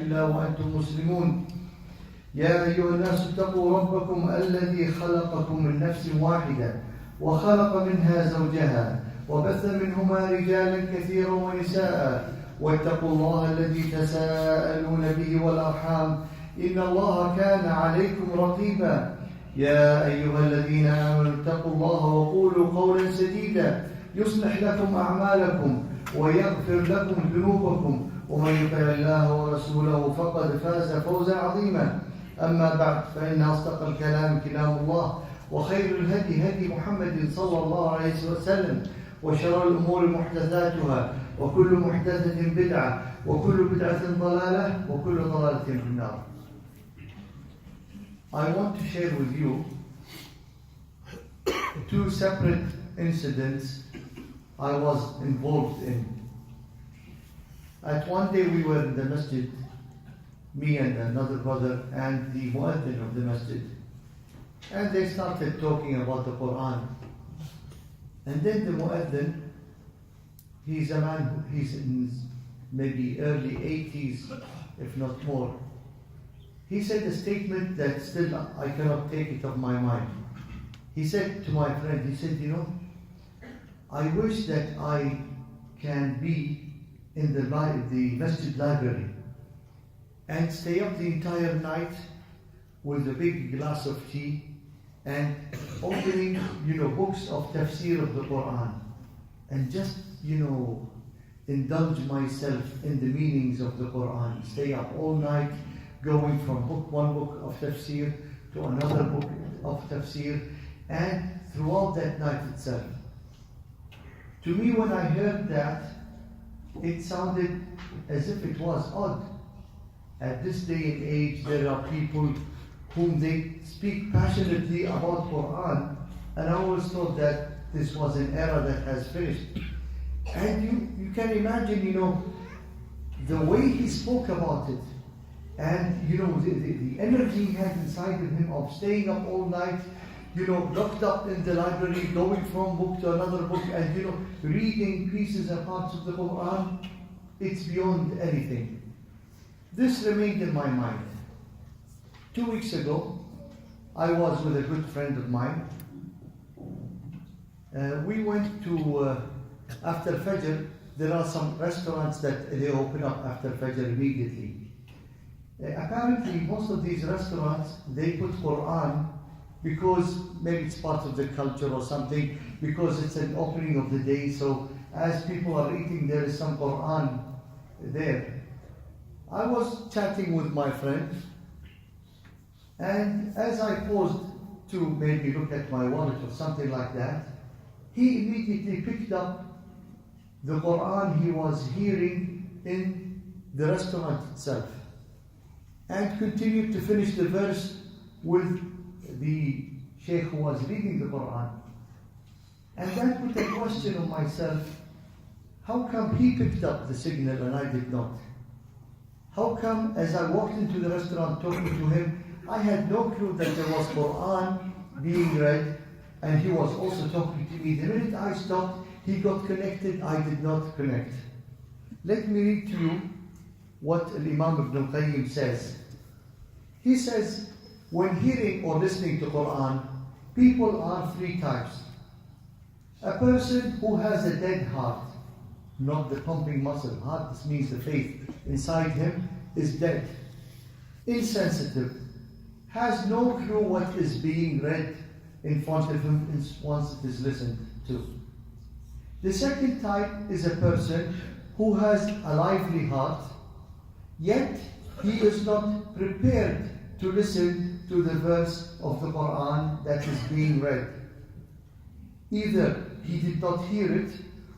إلا وأنتم مسلمون. يا أيها الناس اتقوا ربكم الذي خلقكم من نفس واحدة وخلق منها زوجها وبث منهما رجالا كثيرا ونساء واتقوا الله الذي تساءلون به والأرحام إن الله كان عليكم رقيبا. يا أيها الذين آمنوا اتقوا الله وقولوا قولا سديدا يصلح لكم أعمالكم ويغفر لكم ذنوبكم ومن يطع الله ورسوله فقد فاز فوزا عظيما. أما بعد فإن أصدق الكلام كلام الله وخير الهدي هدي محمد صلى الله عليه وسلم وشر الأمور محدثاتها وكل محدثة بدعة وكل بدعة ضلالة وكل ضلالة في النار. I want to share with you two separate incidents I was involved in. At one day we were in the masjid, me and another brother and the muaddin of the masjid, and they started talking about the Quran. And then the muaddin, he's a man, he's in maybe early 80s, if not more. He said a statement that still I cannot take it off my mind. He said to my friend, he said, you know, I wish that I can be in the masjid library and stay up the entire night with a big glass of tea and opening, books of tafsir of the Quran and just, indulge myself in the meanings of the Quran. Stay up all night, going from one book of tafsir to another book of tafsir, and throughout that night itself. To me, when I heard that, it sounded as if it was odd. At this day and age, there are people whom they speak passionately about Quran, and I always thought that this was an era that has finished. And you can imagine, the way he spoke about it, and the energy he had inside of him of staying up all night, locked up in the library, going from book to another book, and reading pieces and parts of the Quran. It's beyond anything. This remained in my mind. 2 weeks ago, I was with a good friend of mine. We went to, after Fajr, there are some restaurants that they open up after Fajr immediately. Apparently, most of these restaurants, they put Quran because maybe it's part of the culture or something, because it's an opening of the day, so as people are eating, there is some Quran there. I was chatting with my friend, and as I paused to maybe look at my wallet or something like that, he immediately picked up the Quran he was hearing in the restaurant itself and continued to finish the verse with the Sheikh who was reading the Quran. And that put a question on myself: how come he picked up the signal and I did not? How come as I walked into the restaurant talking to him, I had no clue that there was Quran being read, and he was also talking to me. The minute I stopped, he got connected, I did not connect. Let me read to you what Imam Ibn Qayyim says. He says, when hearing or listening to Quran, people are three types. A person who has a dead heart, not the pumping muscle. Heart, this means the faith inside him is dead. Insensitive, has no clue what is being read in front of him once it is listened to. The second type is a person who has a lively heart, yet he is not prepared to listen to the verse of the Quran that is being read. Either he did not hear it,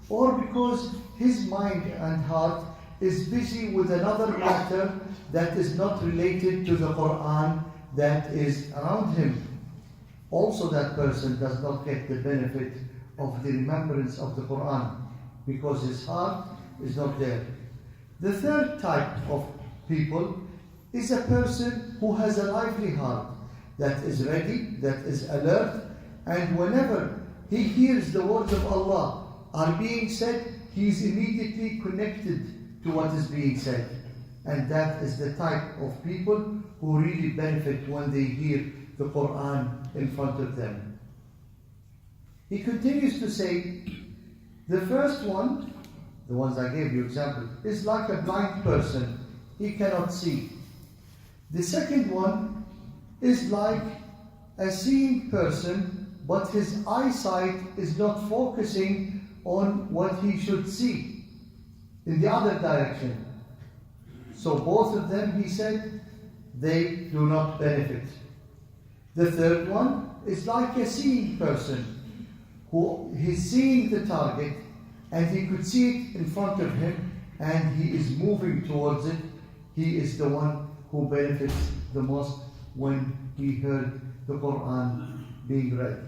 or because his mind and heart is busy with another matter that is not related to the Quran that is around him. Also, that person does not get the benefit of the remembrance of the Quran because his heart is not there. The third type of people is a person who has a lively heart that is ready, that is alert, and whenever he hears the words of Allah are being said, he is immediately connected to what is being said. and that is the type of people who really benefit when they hear the Quran in front of them. He continues to say, the first one, the ones I gave you example, is like a blind person. He cannot see. The second one is like a seeing person, but his eyesight is not focusing on what he should see in the other direction. So both of them, he said, they do not benefit. The third one is like a seeing person who is seeing the target and he could see it in front of him and he is moving towards it. He is the one who benefits the most when he heard the Quran being read.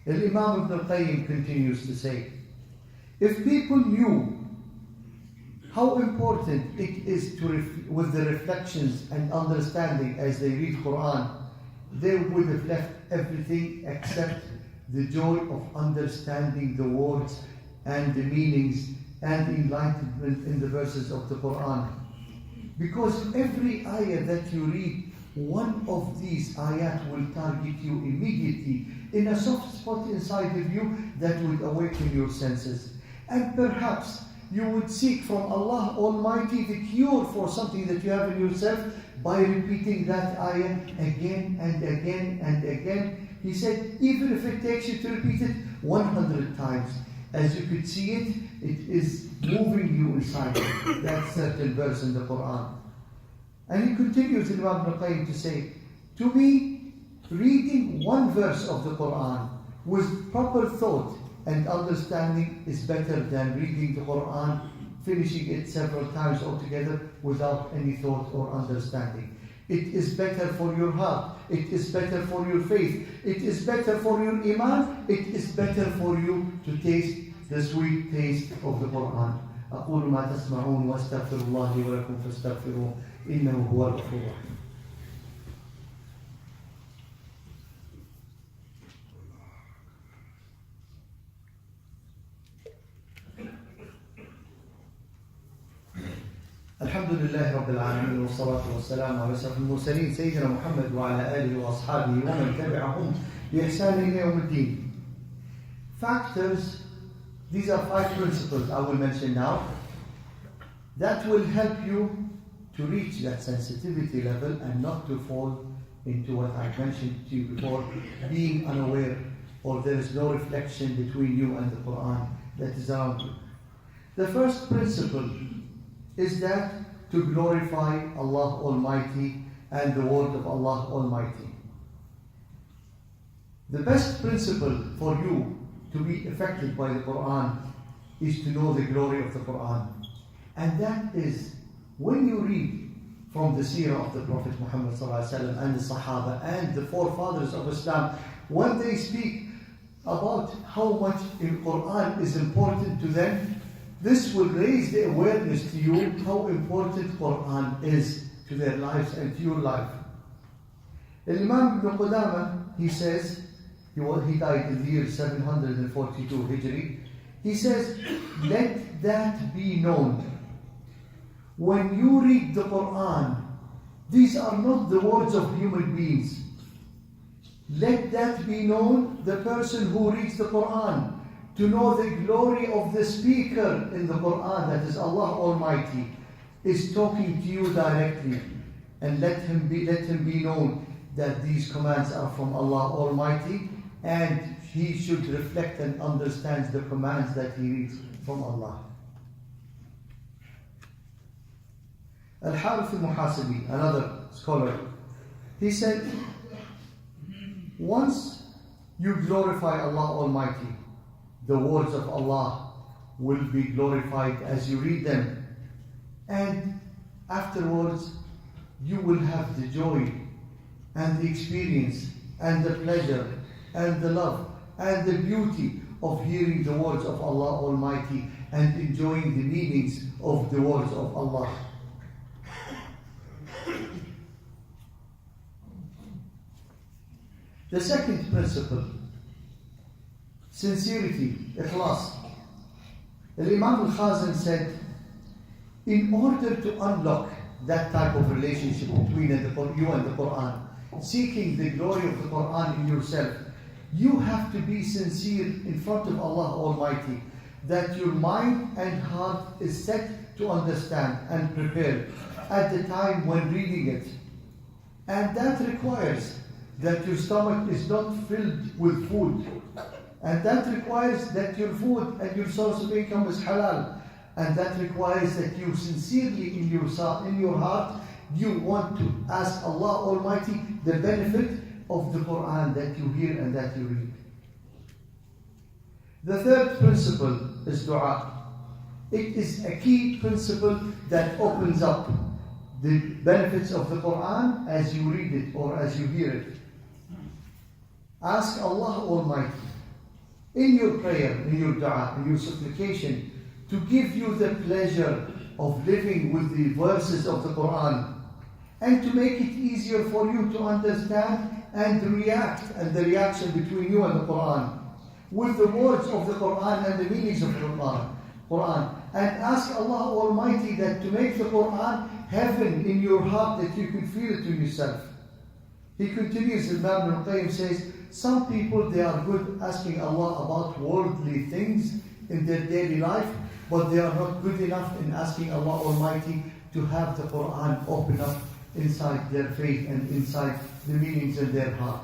Imam Ibn al-Qayyim continues to say, if people knew how important it is with the reflections and understanding as they read Quran, they would have left everything except the joy of understanding the words and the meanings and enlightenment in the verses of the Quran. Because every ayah that you read, one of these ayat will target you immediately in a soft spot inside of you that would awaken your senses. And perhaps you would seek from Allah Almighty the cure for something that you have in yourself by repeating that ayah again and again and again. He said, even if it takes you to repeat it 100 times, as you could see it, it is moving you inside that certain verse in the Quran. And he continues in Imam Ibn al-Qayyim to say, to me, reading one verse of the Quran with proper thought and understanding is better than reading the Quran, finishing it several times altogether without any thought or understanding. It is better for your heart. It is better for your faith. It is better for your iman. It is better for you to taste the sweet taste of the Quran. أقول ما تسمعون واستغفر الله لي ولكم فاستغفروه إنه هو الغفور الرحيم. الحمد لله رب العالمين والصلاة والسلام على أشرف المرسلين سيدنا محمد وعلى آله وأصحابه ومن تبعهم بإحسان إلى يوم الدين. Factors, these are 5 principles I will mention now that will help you to reach that sensitivity level and not to fall into what I mentioned to you before, being unaware or there is no reflection between you and the Quran that is around you. The first principle is that to glorify Allah Almighty and the word of Allah Almighty. The best principle for you to be affected by the Quran is to know the glory of the Quran. And that is when you read from the seerah of the Prophet Muhammad ﷺ and the Sahaba and the forefathers of Islam, when they speak about how much the Quran is important to them, this will raise the awareness to you how important Quran is to their lives and to your life. Imam Ibn Qudama, he says, he died in the year 742 Hijri. He says, let that be known. When you read the Quran, these are not the words of human beings. Let that be known, the person who reads the Quran, to know the glory of the speaker in the Quran, that is Allah Almighty, is talking to you directly. And let him be known that these commands are from Allah Almighty, and he should reflect and understand the commands that he reads from Allah. Al-Harith al-Muhasibi, another scholar, he said, once you glorify Allah Almighty, the words of Allah will be glorified as you read them. And afterwards, you will have the joy and the experience and the pleasure and the love and the beauty of hearing the words of Allah Almighty and enjoying the meanings of the words of Allah. The second principle, sincerity, ikhlas. Imam al-Khazin said, In order to unlock that type of relationship between you and the Quran, seeking the glory of the Quran in yourself, you have to be sincere in front of Allah Almighty, that your mind and heart is set to understand and prepare at the time when reading it. And that requires that your stomach is not filled with food. And that requires that your food and your source of income is halal. And that requires that you sincerely in your heart, you want to ask Allah Almighty the benefit of the Quran that you hear and that you read. The third principle is dua. It is a key principle that opens up the benefits of the Quran as you read it or as you hear it. Ask Allah Almighty in your prayer, in your dua, in your supplication, to give you the pleasure of living with the verses of the Quran, and to make it easier for you to understand and react, and the reaction between you and the Quran, with the words of the Quran and the meanings of the Quran. And ask Allah Almighty that to make the Quran heaven in your heart, that you can feel it in yourself. He continues, Imam Ibn Qayyim says, some people, they are good asking Allah about worldly things in their daily life, but they are not good enough in asking Allah Almighty to have the Quran open up inside their faith and inside the meanings in their heart.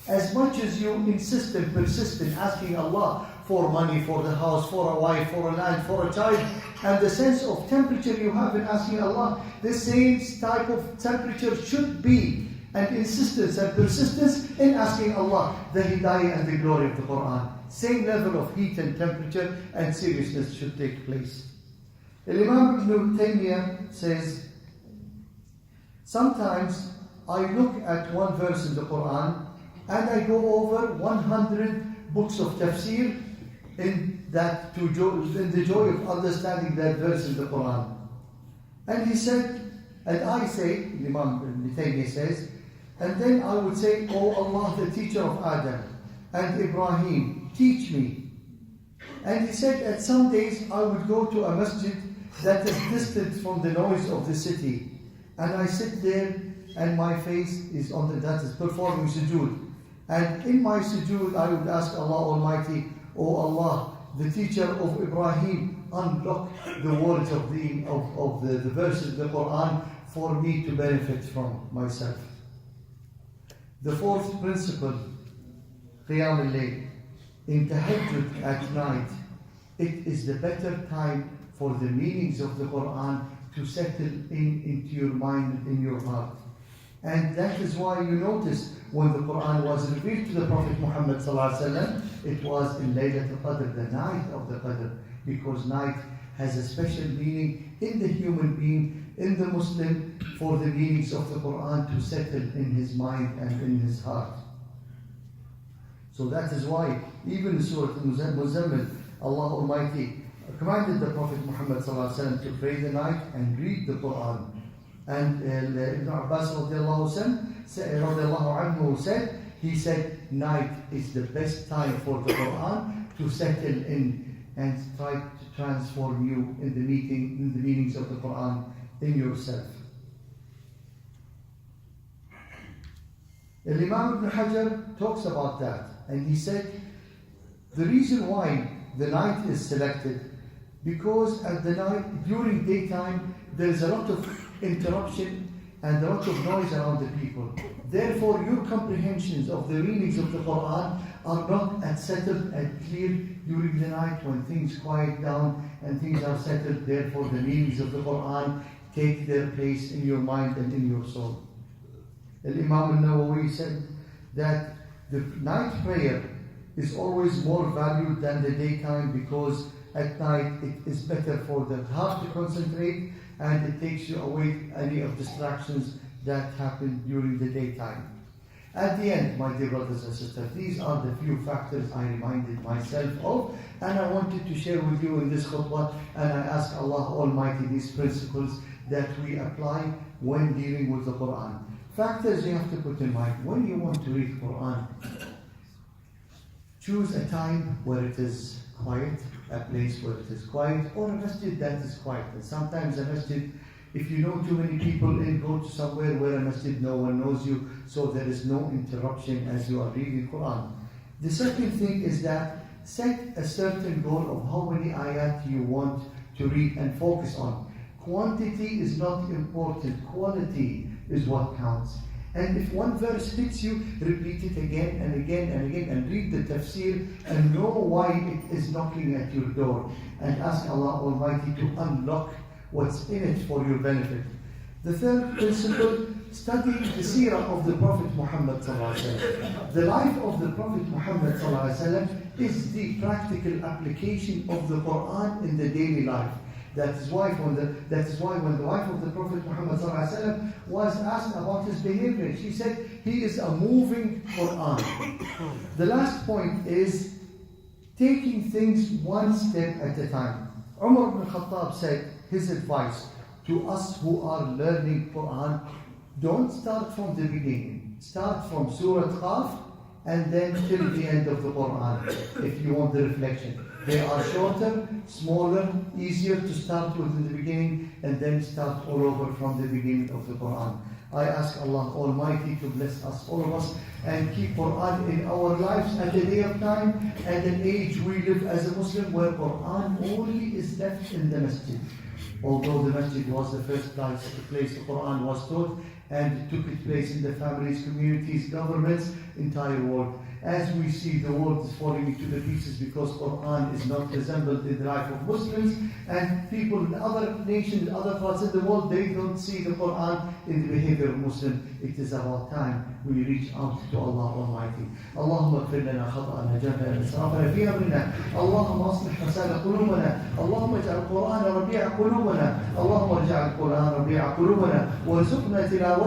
As much as you insist and persist in asking Allah for money, for the house, for a wife, for a land, for a child, and the sense of temperature you have in asking Allah, the same type of temperature should be, and insistence and persistence in asking Allah the hidayah and the glory of the Quran. Same level of heat and temperature and seriousness should take place. Imam Ibn Taymiyyah says, sometimes I look at one verse in the Quran and I go over 100 books of tafsir in the joy of understanding that verse in the Quran. And he said, and I say, Imam Ibn Taymiyyah says, and then I would say, oh Allah, the teacher of Adam and Ibrahim, teach me. And he said, at some days I would go to a masjid that is distant from the noise of the city, and I sit there and my face is that is performing sujood. And in my sujood I would ask Allah Almighty, oh Allah, the teacher of Ibrahim, unlock the words of the verses of the Quran for me to benefit from myself. The fourth principle, Qiyam al-Layl, in tahajjud at night, it is the better time for the meanings of the Quran to settle into your mind and in your heart. And that is why you notice when the Quran was revealed to the Prophet Muhammad ﷺ, it was in Laylat al-Qadr, the night of the Qadr, because night has a special meaning in the human being, in the Muslim, for the meanings of the Quran to settle in his mind and in his heart. So that is why even in Surah Al-Muzammil, Allah Almighty commanded the Prophet Muhammad ﷺ to pray the night and read the Quran. And Ibn Abbas radiallahu anhu said, he said, night is the best time for the Quran to settle in and try to transform you in the meanings of the Quran in yourself. Imam Ibn Hajar talks about that, and he said the reason why the night is selected, because at the night, during daytime, there is a lot of interruption and a lot of noise around the people. Therefore, your comprehensions of the meanings of the Quran are not as settled and clear during the night when things quiet down and things are settled. Therefore, the meanings of the Quran take their place in your mind and in your soul. Imam Al-Nawawi said that the night prayer is always more valued than the daytime, because at night it is better for the heart to concentrate and it takes you away any of distractions that happen during the daytime. At the end, my dear brothers and sisters, these are the few factors I reminded myself of, and I wanted to share with you in this khutbah, and I ask Allah Almighty these principles that we apply when dealing with the Quran. Factors you have to put in mind. When you want to read Quran, choose a time where it is quiet, a place where it is quiet, or a masjid that is quiet. And sometimes a masjid, if you know too many people in, go to somewhere where a masjid no one knows you, so there is no interruption as you are reading Quran. The second thing is that set a certain goal of how many ayat you want to read and focus on. Quantity is not important, quality is what counts. And if one verse hits you, repeat it again and again and again, and read the tafsir and know why it is knocking at your door, and ask Allah Almighty to unlock what's in it for your benefit. The third principle, study the seerah of the Prophet Muhammad sallallahu alaihi wasallam. The life of the Prophet Muhammad sallallahu alaihi wasallam is the practical application of the Quran in the daily life. That is why when the wife of the Prophet Muhammad sallallahu alaihi wasallam was asked about his behavior, she said, he is a moving Quran. The last point is taking things one step at a time. Umar ibn Khattab said his advice to us who are learning Quran, don't start from the beginning. Start from Surah Qaf and then till the end of the Quran, if you want the reflection. They are shorter, smaller, easier to start with in the beginning, and then start all over from the beginning of the Quran. I ask Allah Almighty to bless us, all of us, and keep Quran in our lives at a day of time, at an age we live as a Muslim where Quran only is left in the masjid. Although the masjid was the first place the Quran was taught, and it took its place in the families, communities, governments, entire world. As we see, the world is falling into the pieces because Quran is not resembled in the life of Muslims, and people in other nations, other parts of the world, they don't see the Quran in the behavior of Muslims. It is about time we reach out to Allah Almighty. اللهم اغفر لنا خطأنا جهلنا إسرافنا في أمرنا اللهم أصلح فساد قلوبنا اللهم اجعل القرآن ربيع قلوبنا اللهم اجعل القرآن ربيع قلوبنا وارزقنا تلاوته